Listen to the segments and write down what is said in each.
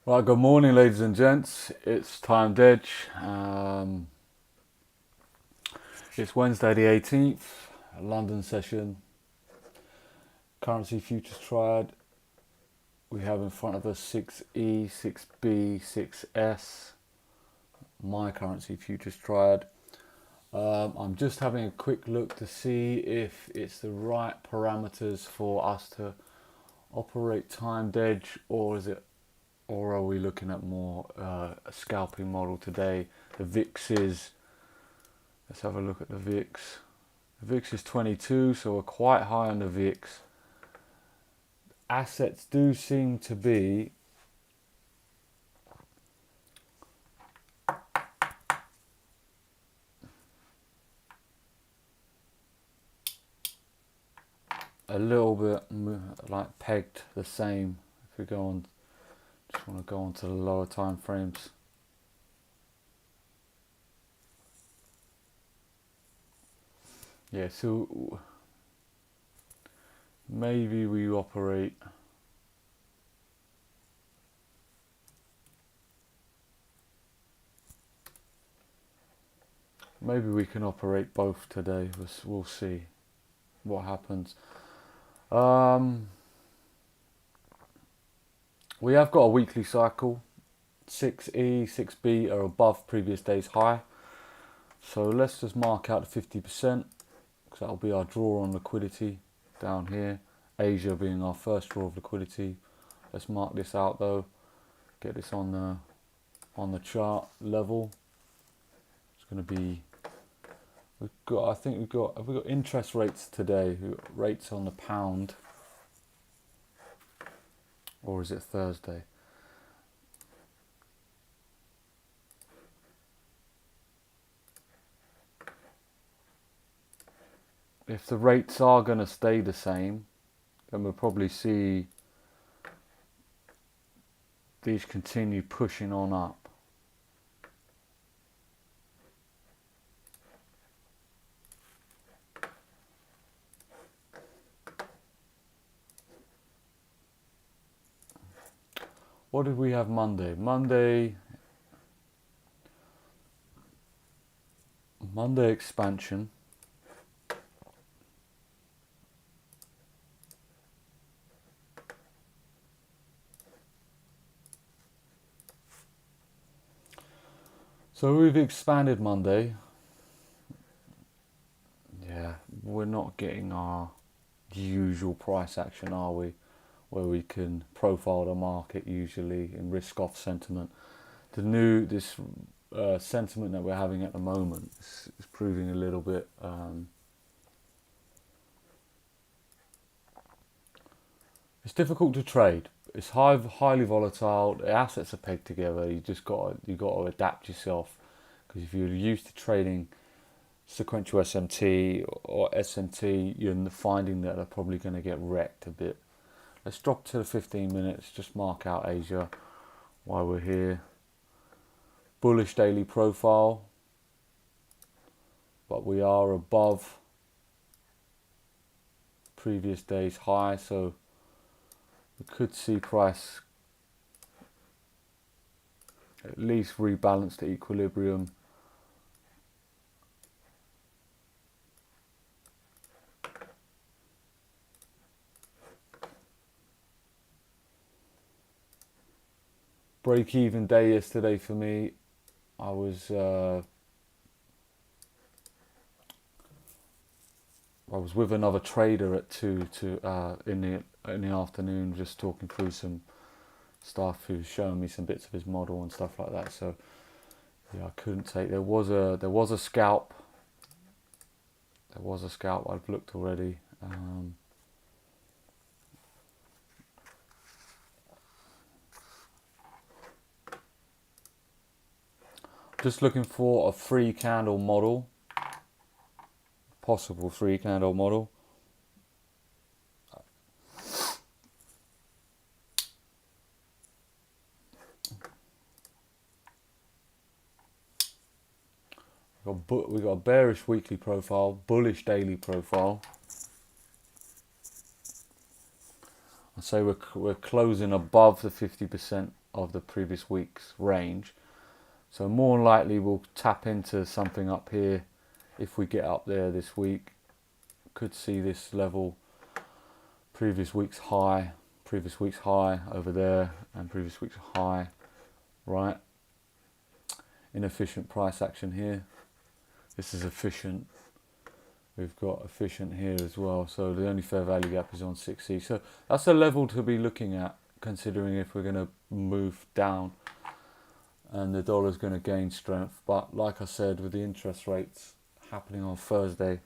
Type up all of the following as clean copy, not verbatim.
Right, good morning, ladies and gents. It's Timed Edge. It's Wednesday the 18th, London session. Currency futures triad. We have in front of us 6E, 6B, 6S. My currency futures triad. I'm just having a quick look to see if it's the right parameters for us to operate timed edge, or are we looking at more a scalping model today? The VIX is, let's have a look at the VIX. The VIX is 22, so we're quite high on the VIX. Assets do seem to be a little bit like pegged the same. If we go on, just want to go on to the lower time frames. Yeah, so maybe we operate maybe we can operate both today. We'll see what happens. We have got a weekly cycle. 6E, 6B are above previous day's high. So let's just mark out the 50%, because that'll be our draw on liquidity down here. Asia being our first draw of liquidity. Let's mark this out though. Get this on the chart level. It's going to be. We've got interest rates today. Rates on the pound. Or is it Thursday? If the rates are going to stay the same, then we'll probably see these continue pushing on up. What did we have Monday? Monday expansion. So we've expanded Monday. Yeah, we're not getting our usual price action, are we? Where we can profile the market usually in risk-off sentiment. This sentiment that we're having at the moment is proving a little bit it's difficult to trade. It's highly volatile. The assets are pegged together. You got to adapt yourself, because if you're used to trading sequential SMT or SMT, you're finding that they're probably going to get wrecked a bit. Let's drop to the 15 minutes. Just mark out Asia while we're here. Bullish daily profile, but we are above previous day's high, so we could see price at least rebalance to equilibrium. Break-even day yesterday for me. I was with another trader at 2 in the afternoon, just talking through some stuff. He was showing me some bits of his model and stuff like that. So yeah, I couldn't take. There was a scalp. There was a scalp. I've looked already. Just looking for a 3 candle model. Possible 3 candle model. We got a bearish weekly profile, bullish daily profile. I'd say we're closing above the 50% of the previous week's range. So more likely we'll tap into something up here if we get up there this week. Could see this level, previous week's high over there, and previous week's high, right? Inefficient price action here. This is efficient. We've got efficient here as well. So the only fair value gap is on 6E. So that's a level to be looking at, considering if we're going to move down and the dollar's going to gain strength. But like I said, with the interest rates happening on Thursday,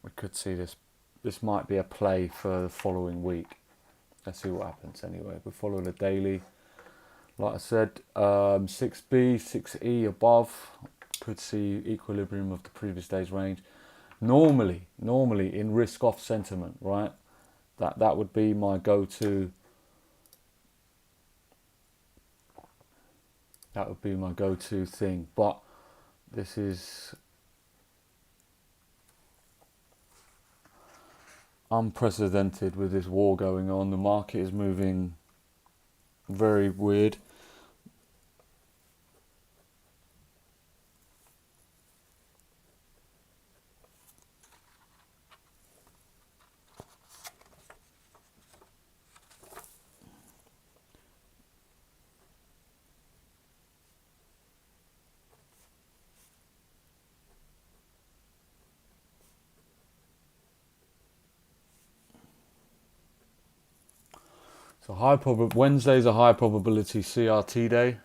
we could see this. This might be a play for the following week. Let's see what happens anyway. We follow the daily. Like I said, 6B, 6E above. Could see equilibrium of the previous day's range. Normally in risk-off sentiment, right? That would be my go-to. That would be my go-to thing. But this is unprecedented with this war going on. The market is moving very weird. So Wednesday's a high probability CRT day.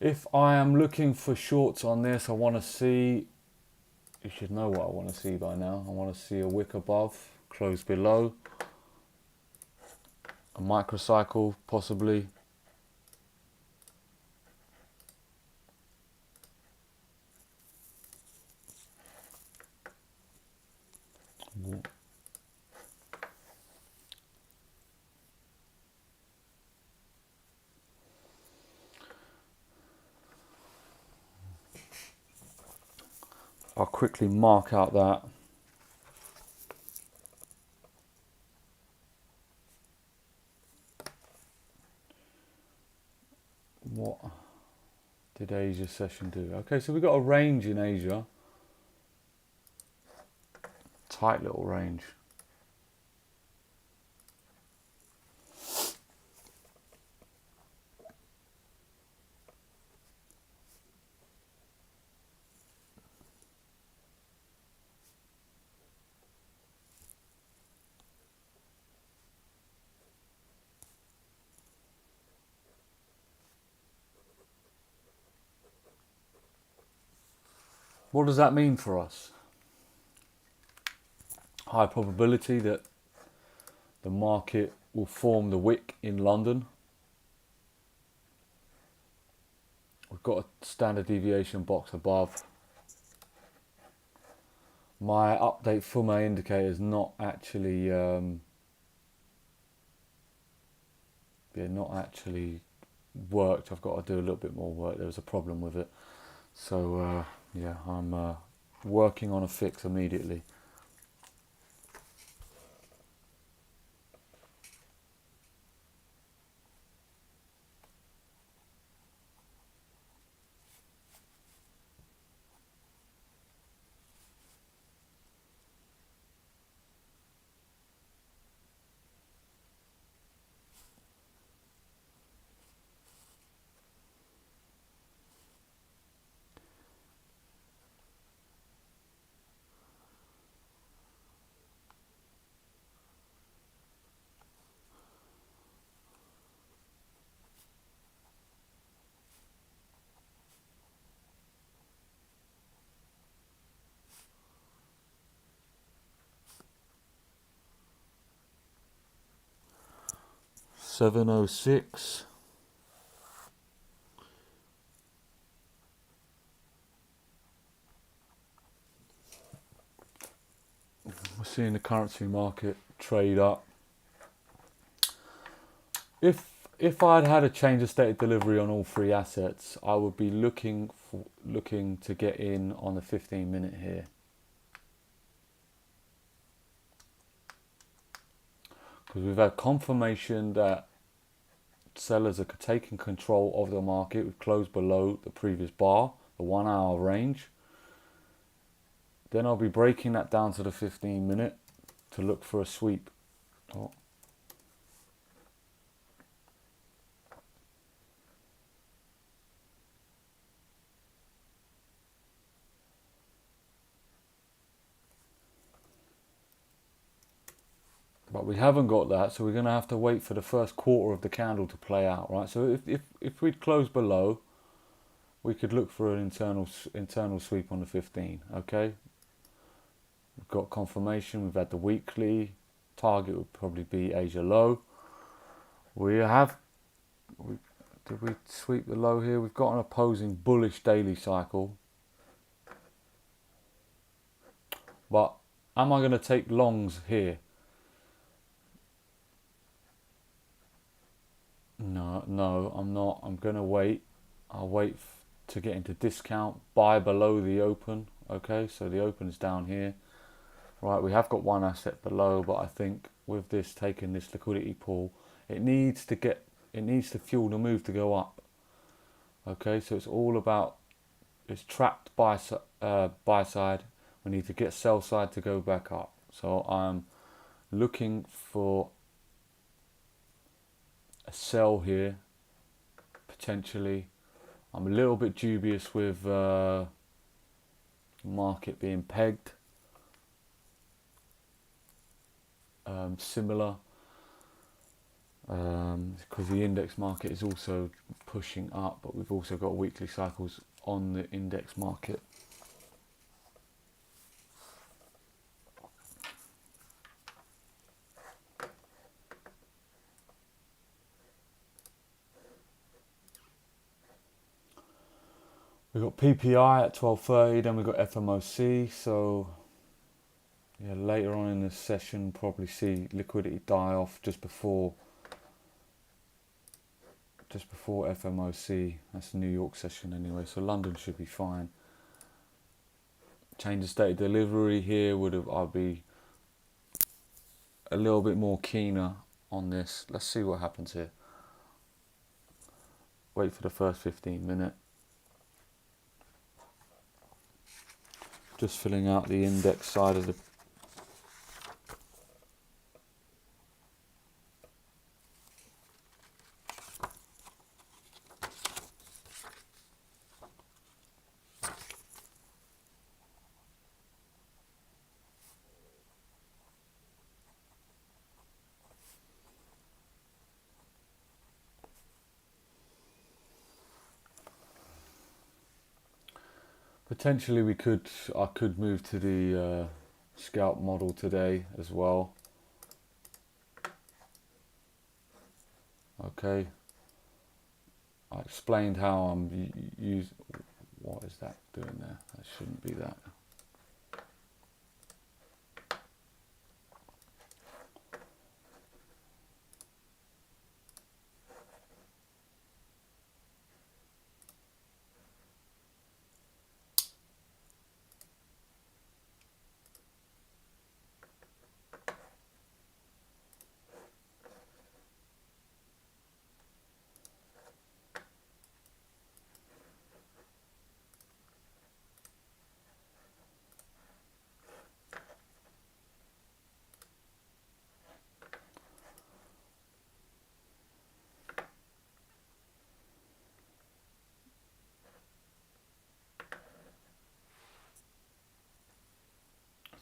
If I am looking for shorts on this, I want to see, you should know what I want to see by now. I want to see a wick above, close below, a microcycle possibly. I'll quickly mark out that. What did Asia session do? Okay, so we've got a range in Asia. Tight little range. What does that mean for us? High probability that the market will form the wick in London. We've got a standard deviation box above. My update FOMC indicator is not actually worked. I've got to do a little bit more work. There was a problem with it. So yeah, I'm working on a fix immediately. $7.06. We're seeing the currency market trade up. If I'd had a change of state of delivery on all three assets, I would be looking to get in on the 15-minute here. Because we've had confirmation that sellers are taking control of the market. We've closed below the previous bar, the 1 hour range. Then I'll be breaking that down to the 15-minute to look for a sweep. Oh. But we haven't got that, so we're going to have to wait for the first quarter of the candle to play out, right? So if we'd close below, we could look for an internal sweep on the 15, okay? We've got confirmation, we've had the weekly, target would probably be Asia low. Did we sweep the low here? We've got an opposing bullish daily cycle. But am I going to take longs here? No, I'm not. I'm going to wait. I'll wait to get into discount, buy below the open. Okay, so the open is down here. Right, we have got one asset below, but I think with this taking this liquidity pool, it needs to fuel the move to go up. Okay, so it's all about, it's trapped buy side. We need to get sell side to go back up. So I'm looking for a sell here, potentially. I'm a little bit dubious with market being pegged. Similar, because the index market is also pushing up, but we've also got weekly cycles on the index market. We've got PPI at 12:30, then we've got FOMC, so yeah, later on in this session probably see liquidity die off just before FOMC. That's the New York session anyway, so London should be fine. Change the state of delivery here I'll be a little bit more keener on this. Let's see what happens here. Wait for the first 15-minute. Just filling out the index side of the potentially I could move to the scalp model today as well. Okay, I explained how I'm using. What is that doing there? That shouldn't be that.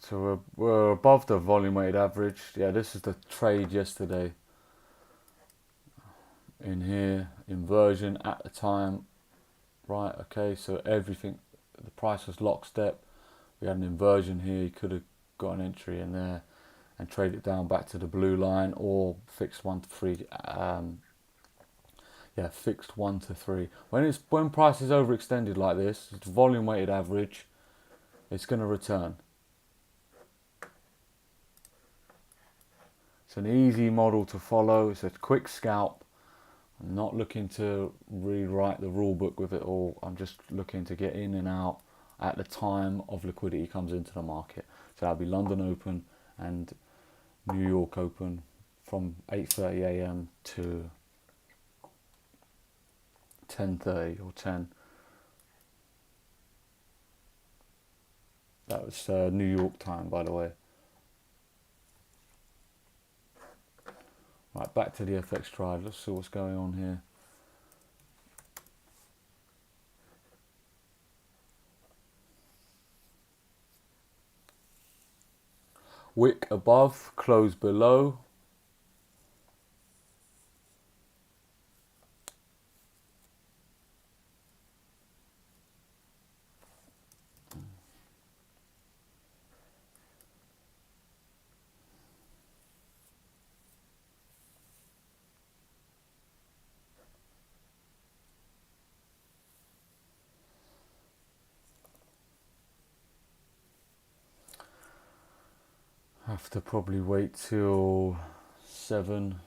So we're above the volume weighted average. Yeah, this is the trade yesterday. In here, inversion at the time. Right, okay, so everything, the price was lockstep. We had an inversion here. You could have got an entry in there and trade it down back to the blue line, or fixed 1 to 3. Yeah, fixed 1 to 3. When price is overextended like this, it's volume weighted average. It's going to return. It's an easy model to follow. It's a quick scalp. I'm not looking to rewrite the rule book with it all. I'm just looking to get in and out at the time of liquidity comes into the market. So that'll be London Open and New York Open from 8:30 a.m. to 10:30 or 10. That was New York time, by the way. Right, back to the FX triad. Let's see what's going on here. Wick above, close below. Have to probably wait till 7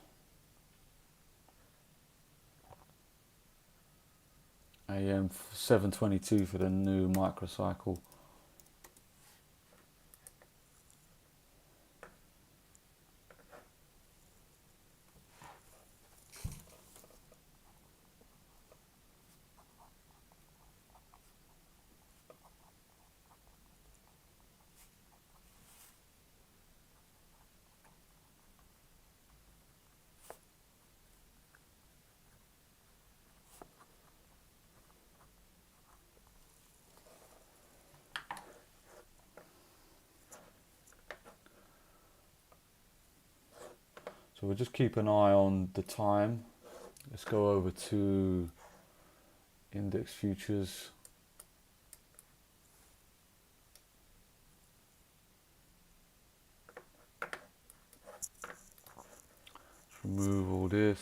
a.m. 7:22 for the new microcycle. So we'll just keep an eye on the time. Let's go over to index futures. Let's remove all this.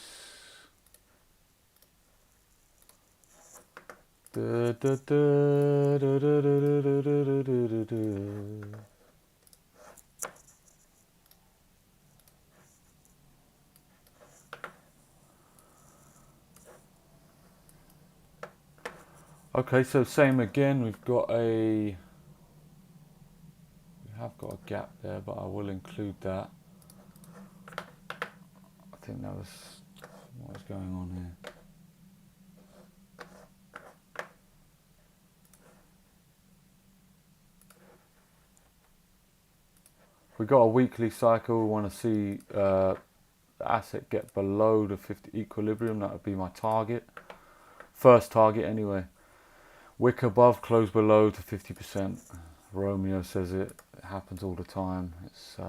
Okay, so same again. We have got a gap there, but I will include that. I think that was what was going on here. We got a weekly cycle. We want to see the asset get below the 50 equilibrium. That would be my target. First target anyway. Wick above, close below to 50%. Romeo says it happens all the time. It's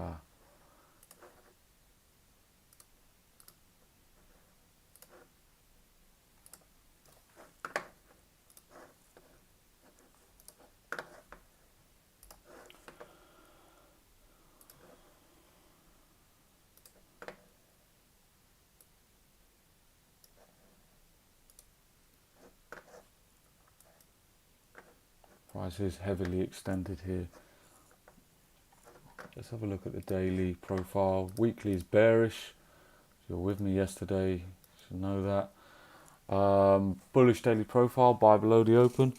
price is heavily extended here. Let's have a look at the daily profile. Weekly is bearish. If you're with me yesterday, you should know that. Bullish daily profile, buy below the open.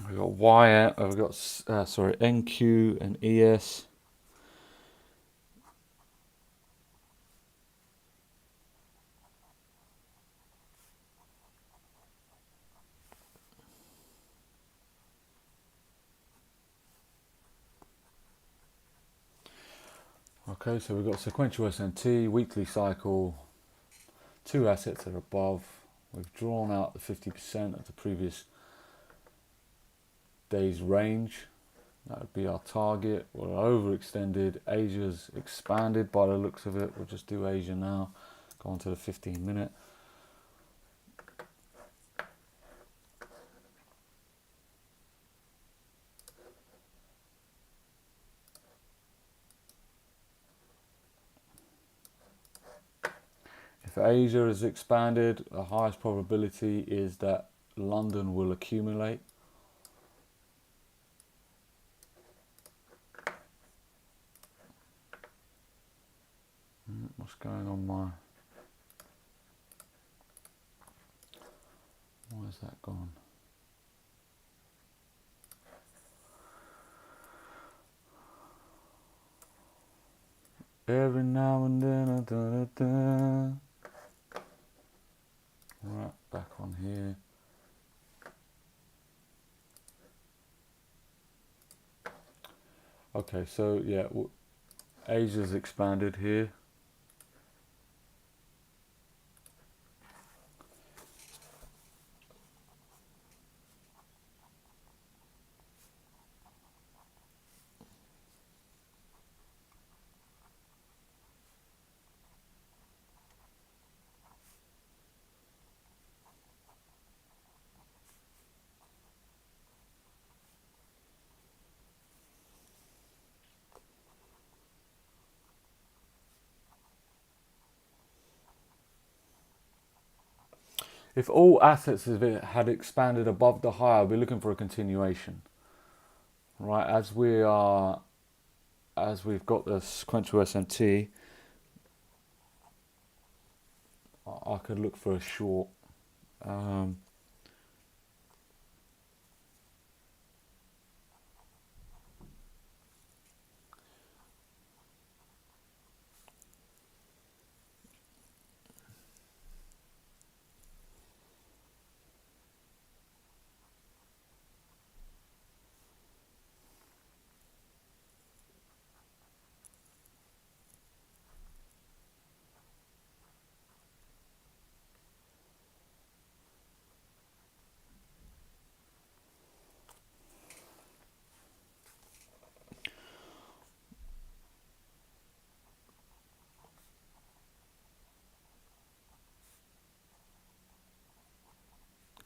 We've got we've got NQ and ES. Okay, so we've got sequential SMT, weekly cycle, two assets are above. We've drawn out the 50% of the previous day's range. That would be our target. We're overextended. Asia's expanded by the looks of it. We'll just do Asia now. Go on to the 15-minute. If Asia is expanded, the highest probability is that London will accumulate. going on my... Why has that gone? Every now and then, Right, back on here. Okay, so yeah, Asia's expanded here. If all assets had expanded above the high, I'll be looking for a continuation. Right, as we've got the sequential SMT, I could look for a short.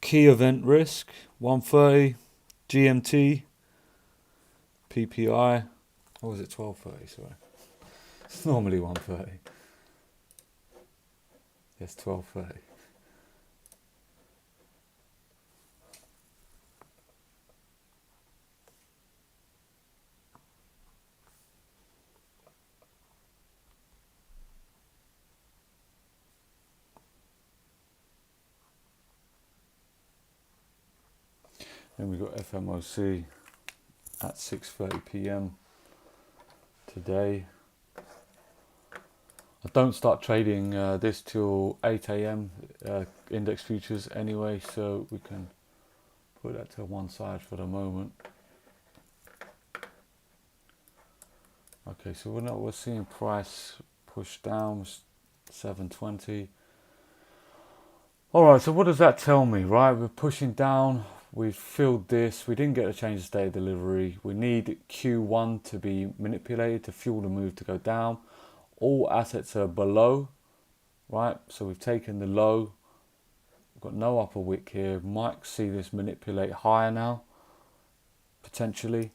Key event risk, 130, GMT, PPI. Or was it 1230? Sorry. It's normally 130. Yes, 1230. Then we've got FOMC at 6:30 p.m. today. I don't start trading this till 8 a.m. Index futures anyway, so we can put that to one side for the moment. Okay, so we're seeing price push down, 720. All right, so what does that tell me, right? We're pushing down. We've filled this. We didn't get a change of state of delivery. We need Q1 to be manipulated to fuel the move to go down. All assets are below, right? So we've taken the low. We've got no upper wick here. Might see this manipulate higher now, potentially.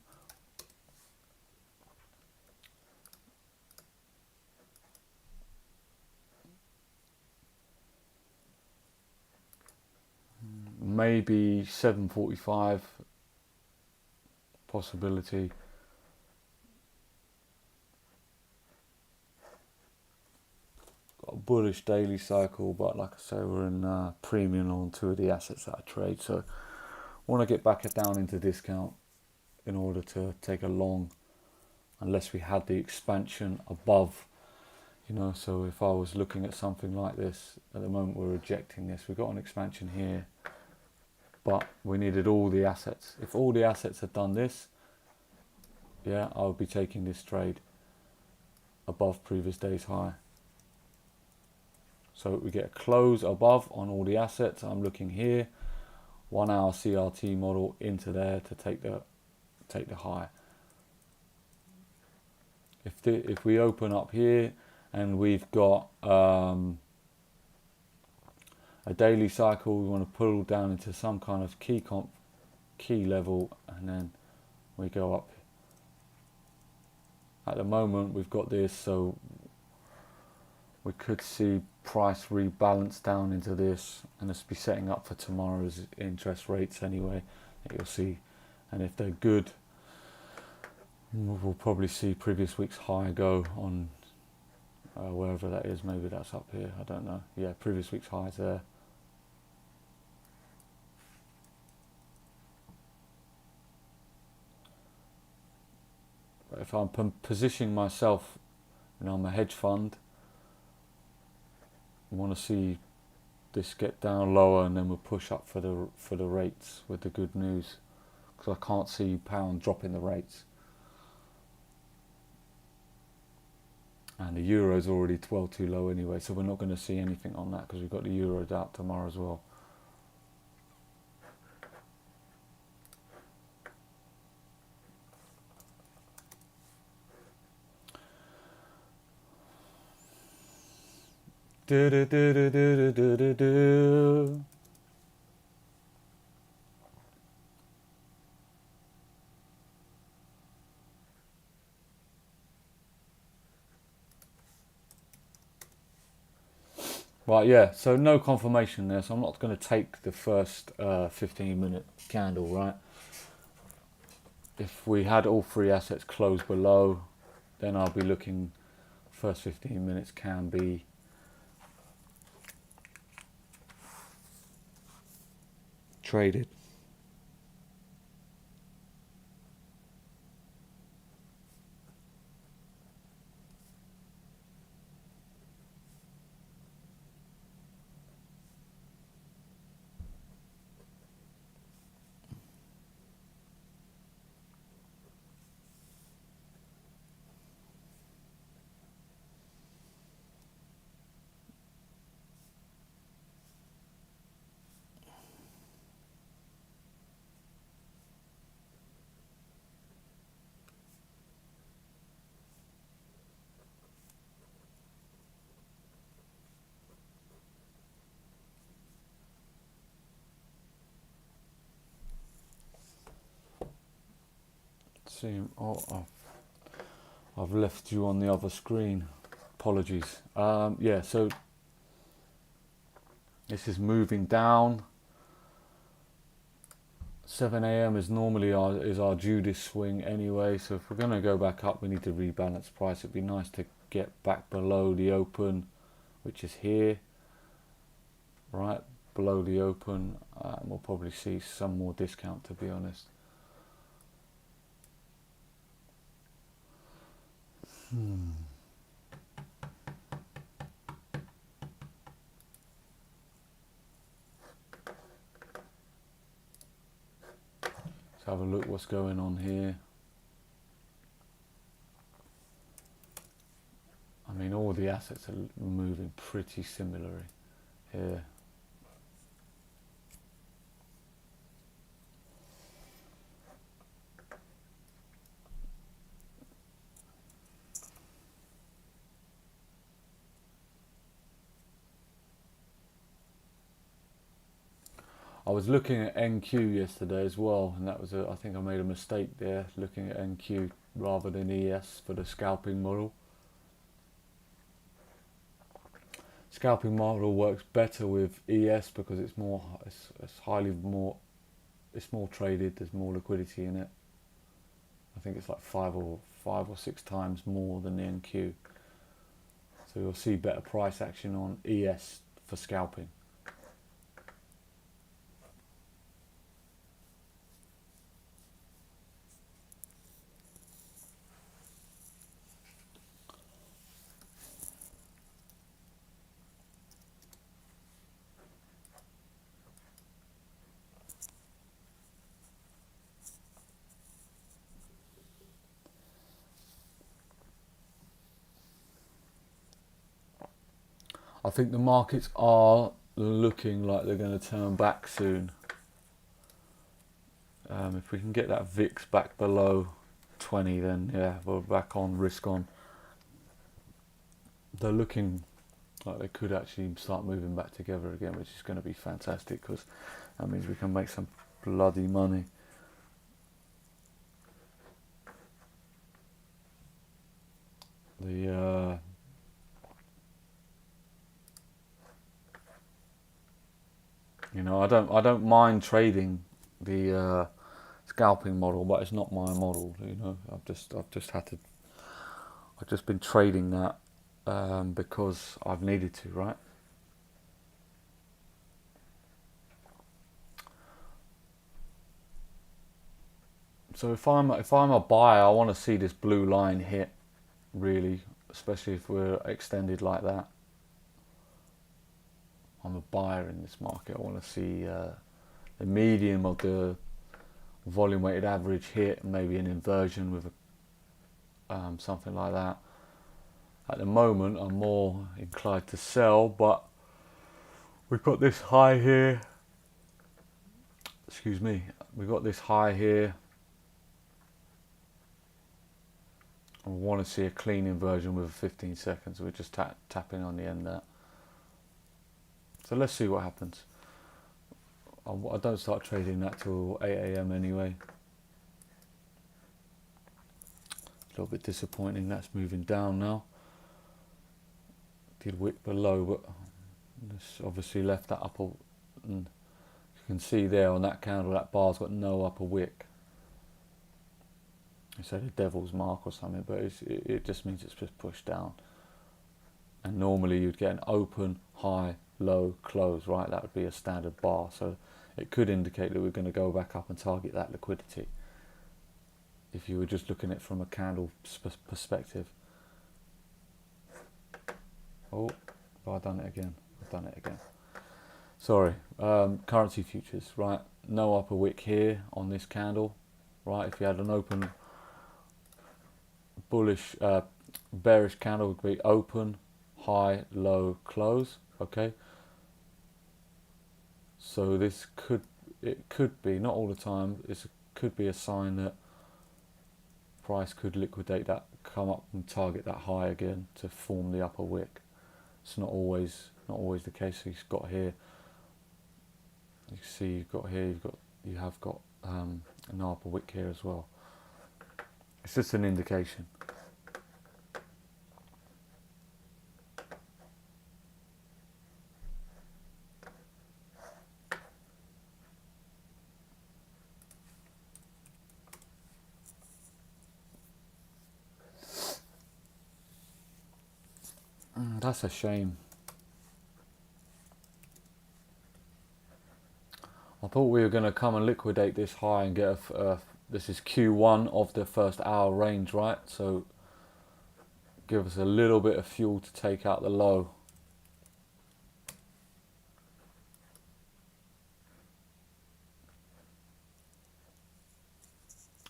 Maybe 745 possibility. Got a bullish daily cycle, but like I say, we're in premium on two of the assets that I trade. So I want to get back down into discount in order to take a long, unless we had the expansion above, you know. So if I was looking at something like this, at the moment we're rejecting this. We've got an expansion here, but we needed all the assets. If all the assets had done this, yeah, I would be taking this trade above previous day's high. So we get a close above on all the assets. I'm looking here, 1 hour CRT model into there to take the high. If we open up here and we've got a daily cycle, we want to pull down into some kind of key level, and then we go up. At the moment we've got this, so we could see price rebalance down into this, and let's be setting up for tomorrow's interest rates anyway, that you'll see. And if they're good, we'll probably see previous week's high go on wherever that is. Maybe that's up here, I don't know. Yeah, previous week's highs there. But if I'm positioning myself, I'm a hedge fund, I want to see this get down lower and then we'll push up for the rates with the good news, because I can't see pound dropping the rates. And the euro's already well too low anyway, so we're not going to see anything on that because we've got the euro out tomorrow as well. Do do do do do do do do. Right, yeah, so no confirmation there, so I'm not going to take the first 15-minute candle, right? If we had all three assets close below, then I'll be looking, first 15 minutes can be traded. See, oh, I've left you on the other screen. Apologies. Yeah, so this is moving down. 7 a.m. is normally our Judas swing anyway, so if we're going to go back up, we need to rebalance price. It'd be nice to get back below the open, which is here, right below the open. We'll probably see some more discount, to be honest. Let's have a look what's going on here. I mean, all the assets are moving pretty similarly here. I was looking at NQ yesterday as well, and that was I think I made a mistake there, looking at NQ rather than ES for the scalping model. Scalping model works better with ES because it's more, it's more traded. There's more liquidity in it. I think it's like five or six times more than the NQ. So you'll see better price action on ES for scalping. I think the markets are looking like they're going to turn back soon. If we can get that VIX back below 20, then yeah, we're back on risk on. They're looking like they could actually start moving back together again, which is going to be fantastic because that means we can make some bloody money. I don't mind trading the scalping model, but it's not my model. I've just been trading that because I've needed to, right? So if I'm a buyer, I want to see this blue line hit, really, especially if we're extended like that. I'm a buyer in this market. I want to see the medium of the volume weighted average hit, and maybe an inversion with something like that. At the moment, I'm more inclined to sell, but we've got this high here. Excuse me. We've got this high here. I want to see a clean inversion with 15 seconds. We're just tapping on the end there. So let's see what happens. I don't start trading that till 8 AM anyway. A little bit disappointing. That's moving down now. Did wick below, but this obviously left that upper. And you can see there on that candle, that bar's got no upper wick. It's a devil's mark or something, but it just means it's just pushed down. And normally you'd get an open, high, low, close, right? That would be a standard bar. So it could indicate that we're going to go back up and target that liquidity, if you were just looking at it from a candle perspective. Oh, have I done it again? I've done it again. Sorry. Currency futures, right? No upper wick here on this candle, right? If you had an open bullish, bearish candle, would be open, high, low, close. Okay. So this could be, not all the time, it could be a sign that price could liquidate that, come up and target that high again to form the upper wick. It's not always the case. So you've got here, you see you have got an upper wick here as well. It's just an indication. That's a shame. I thought we were going to come and liquidate this high and get this is Q1 of the first hour range, right? So give us a little bit of fuel to take out the low.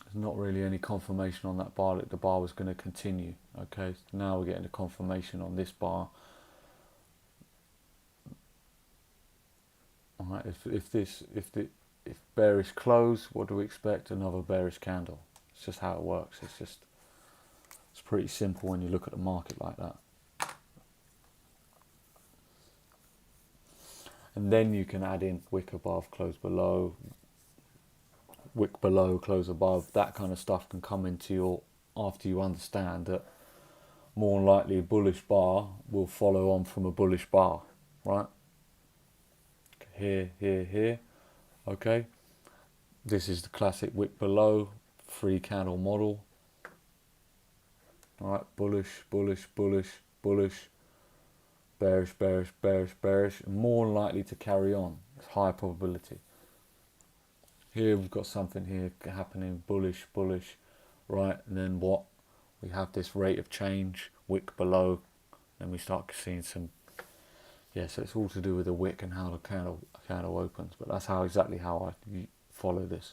There's not really any confirmation on that bar that the bar was going to continue. Okay, so now we're getting the confirmation on this bar. All right, if bearish close, what do we expect? Another bearish candle. It's just how it works. It's pretty simple when you look at the market like that. And then you can add in wick above, close below, wick below, close above. That kind of stuff can come into your, after you understand that more than likely a bullish bar will follow on from a bullish bar, right? Here, here, here. Okay. This is the classic wick below 3 candle model. All right, bullish, bullish, bullish, bullish, bearish, bearish, bearish, bearish, and more likely to carry on. It's high probability. Here we've got something here happening, bullish, bullish, right? And then what? We have this rate of change, wick below, and we start seeing some. Yeah, so it's all to do with the wick and how the candle opens. But that's exactly how I follow this.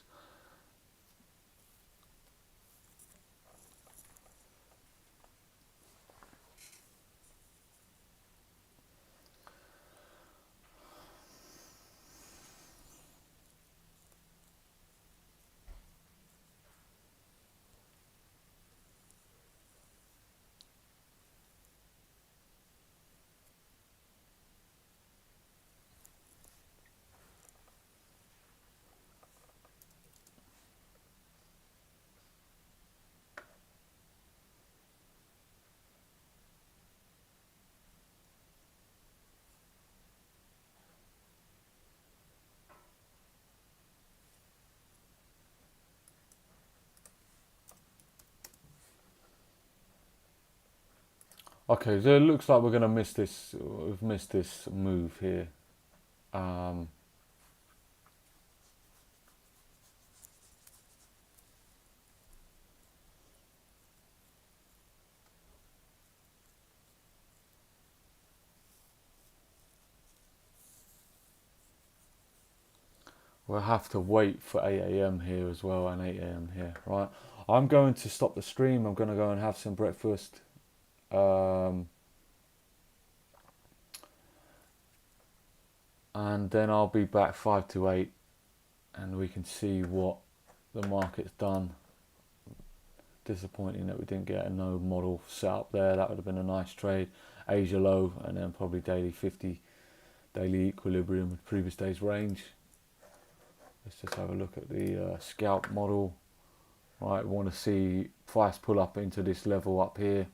Okay, so it looks like we're going to miss this. We've missed this move here. Um, we'll have to wait for 8 a.m. here as well and 8 a.m. here, right? I'm going to stop the stream. I'm going to go and have some breakfast. And then I'll be back 5 to 8 and we can see what the market's done. Disappointing that we didn't get a no model set up there. That would have been a nice trade. Asia low and then probably daily 50, daily equilibrium with previous day's range. Let's just have a look at the scalp model. Right, we want to see price pull up into this level up here.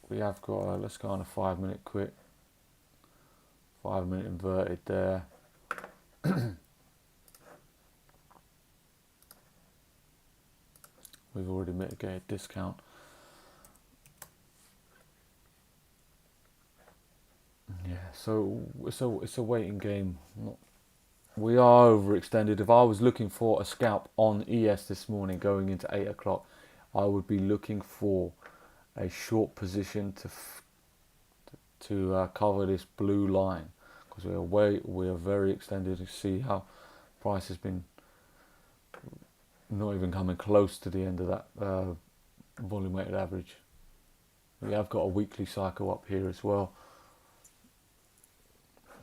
We have got, let's go on a 5 minute quick. 5 minute inverted there. We've already mitigated discount. Yeah, so it's a waiting game. We are overextended. If I was looking for a scalp on ES this morning going into 8 o'clock, I would be looking for a short position to cover this blue line, because we are very extended. You see how price has been not even coming close to the end of that volume weighted average. We have got a weekly cycle up here as well,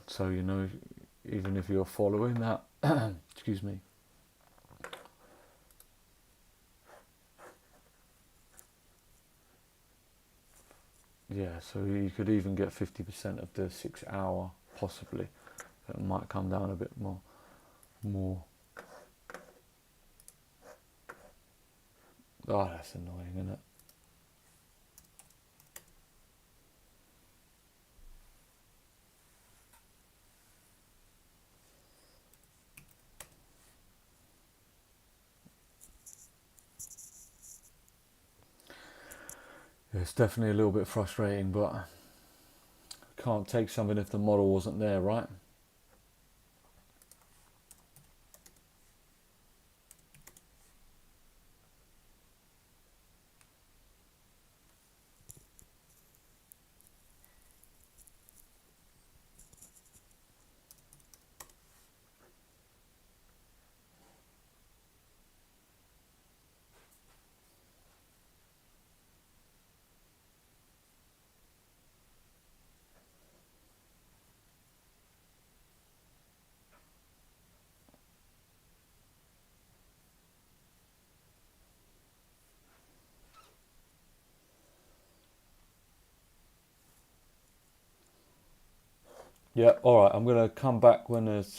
so you know, even if you're following that excuse me, yeah, so you could even get 50% of the 6 hour possibly. It might come down a bit more. Oh, that's annoying, isn't it? It's definitely a little bit frustrating, but can't take something if the model wasn't there, right? Yeah, alright, I'm going to come back when there's